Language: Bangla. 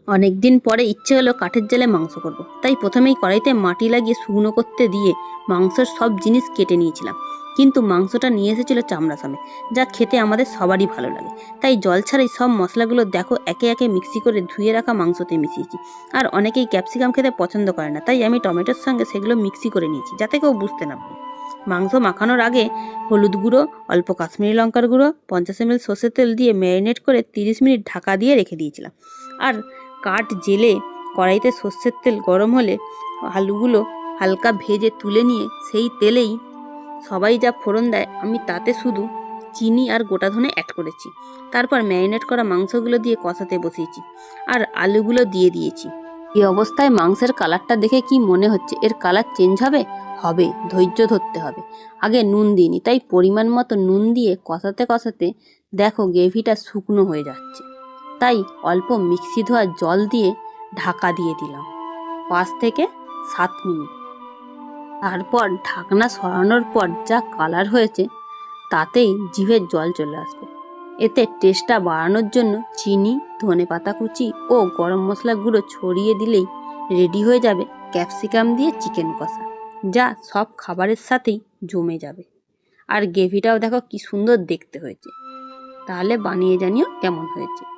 অনেক দিন পরে ইচ্ছে হলো কাঠের জালে মাংস করব। তাই প্রথমেই কড়াইতে মাটি লাগিয়ে শুকনো করতে দিয়ে মাংসের সব জিনিস কেটে নিয়েছিলাম। কিন্তু মাংসটা নিয়ে এসেছিল চামড়া সমেত, যা খেতে আমাদের সবারই ভালো লাগে। তাই জল ছাড়াই সব মশলাগুলো দেখো একে একে মিক্সি করে ধুয়ে রাখা মাংসতে মিশিয়েছি। আর অনেকেই ক্যাপসিকাম খেতে পছন্দ করে না, তাই আমি টমেটোর সঙ্গে সেগুলো মিক্সি করে নিয়েছি যাতে কেউ বুঝতে না পারে। মাংস মাখানোর আগে হলুদ গুঁড়ো, অল্প কাশ্মীরি লঙ্কার গুঁড়ো, 50 ml সর্ষের তেল দিয়ে ম্যারিনেট করে 30 মিনিট ঢাকা দিয়ে রেখে দিয়েছিলাম। আর কাঠ জেলে কড়াইতে সর্ষের তেল গরম হলে আলুগুলো হালকা ভেজে তুলে নিয়ে সেই তেলেই সবাই যা ফোড়ন দেয় আমি তাতে শুধু চিনি আর গোটা ধনে অ্যাড করেছি। তারপর ম্যারিনেট করা মাংসগুলো দিয়ে কষাতে বসিয়েছি আর আলুগুলো দিয়ে দিয়েছি। এই অবস্থায় মাংসের কালারটা দেখে কি মনে হচ্ছে এর কালার চেঞ্জ হবে? হবে, ধৈর্য ধরতে হবে। আগে নুন দিইনি, তাই পরিমাণ মতো নুন দিয়ে কষাতে কষাতে দেখো গ্রেভিটা শুকনো হয়ে যাচ্ছে। তাই অল্প মিক্সি ধোয়া জল দিয়ে ঢাকা দিয়ে দিলাম 5 থেকে 7 মিনিট। তারপর ঢাকনা সরানোর পর যা কালার হয়েছে তাতেই জিভের জল চলে আসবে। এতে টেস্টটা বাড়ানোর জন্য চিনি, ধনেপাতা কুচি ও গরম মশলা গুঁড়ো ছড়িয়ে দিলেই রেডি হয়ে যাবে ক্যাপসিকাম দিয়ে চিকেন কষা, যা সব খাবারের সাথেই জমে যাবে। আর গ্রেভিটাও দেখো কি সুন্দর দেখতে হয়েছে। তাহলে বানিয়ে জানিও কেমন হয়েছে।